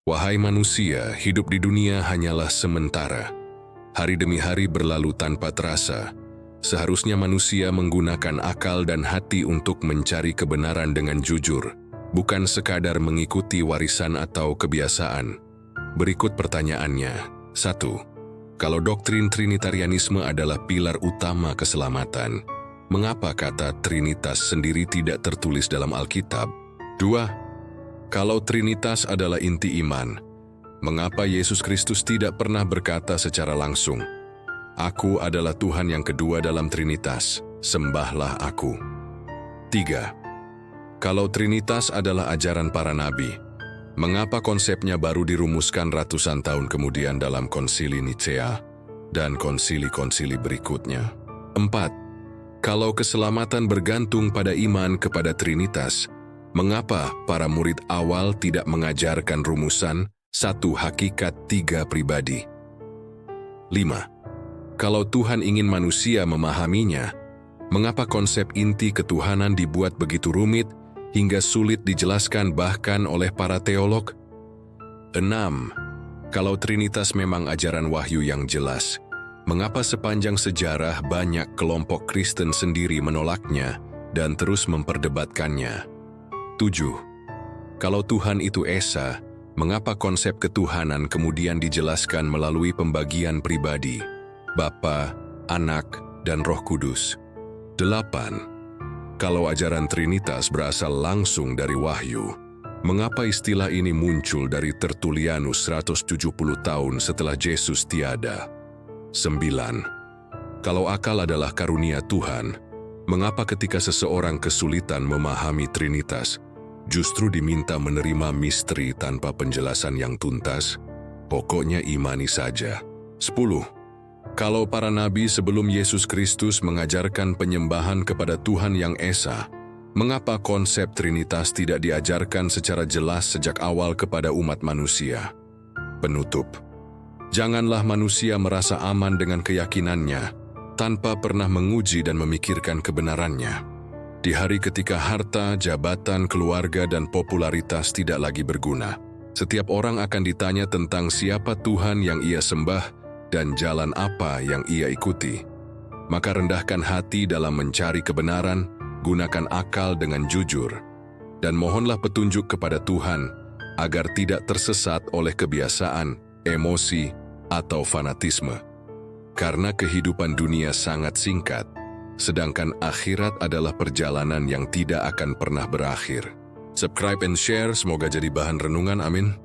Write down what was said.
Wahai manusia, hidup di dunia hanyalah sementara. Hari demi hari berlalu tanpa terasa. Seharusnya manusia menggunakan akal dan hati untuk mencari kebenaran dengan jujur, bukan sekadar mengikuti warisan atau kebiasaan. Berikut pertanyaannya. 1. Kalau doktrin Trinitarianisme adalah pilar utama keselamatan, mengapa kata Trinitas sendiri tidak tertulis dalam Alkitab? 2. Kalau Trinitas adalah inti iman, mengapa Yesus Kristus tidak pernah berkata secara langsung, "Aku adalah Tuhan yang kedua dalam Trinitas, sembahlah aku"? 3. Kalau Trinitas adalah ajaran para nabi, mengapa konsepnya baru dirumuskan ratusan tahun kemudian dalam Konsili Nicea dan konsili-konsili berikutnya? 4. Kalau keselamatan bergantung pada iman kepada Trinitas, mengapa para murid awal tidak mengajarkan rumusan satu hakikat tiga pribadi? 5. Kalau Tuhan ingin manusia memahaminya, mengapa konsep inti ketuhanan dibuat begitu rumit hingga sulit dijelaskan bahkan oleh para teolog? 6. Kalau Trinitas memang ajaran wahyu yang jelas, mengapa sepanjang sejarah banyak kelompok Kristen sendiri menolaknya dan terus memperdebatkannya? 7. Kalau Tuhan itu Esa, mengapa konsep ketuhanan kemudian dijelaskan melalui pembagian pribadi, Bapa, Anak, dan Roh Kudus? 8. Kalau ajaran Trinitas berasal langsung dari Wahyu, mengapa istilah ini muncul dari Tertullianus 170 tahun setelah Yesus tiada? 9. Kalau akal adalah karunia Tuhan, mengapa ketika seseorang kesulitan memahami Trinitas, justru diminta menerima misteri tanpa penjelasan yang tuntas? Pokoknya imani saja. 10. Kalau para nabi sebelum Yesus Kristus mengajarkan penyembahan kepada Tuhan yang Esa, mengapa konsep Trinitas tidak diajarkan secara jelas sejak awal kepada umat manusia? Penutup. Janganlah manusia merasa aman dengan keyakinannya, tanpa pernah menguji dan memikirkan kebenarannya. Di hari ketika harta, jabatan, keluarga, dan popularitas tidak lagi berguna, setiap orang akan ditanya tentang siapa Tuhan yang ia sembah dan jalan apa yang ia ikuti. Maka rendahkan hati dalam mencari kebenaran, gunakan akal dengan jujur, dan mohonlah petunjuk kepada Tuhan agar tidak tersesat oleh kebiasaan, emosi, atau fanatisme. Karena kehidupan dunia sangat singkat, sedangkan akhirat adalah perjalanan yang tidak akan pernah berakhir. Subscribe and share, semoga jadi bahan renungan, amin.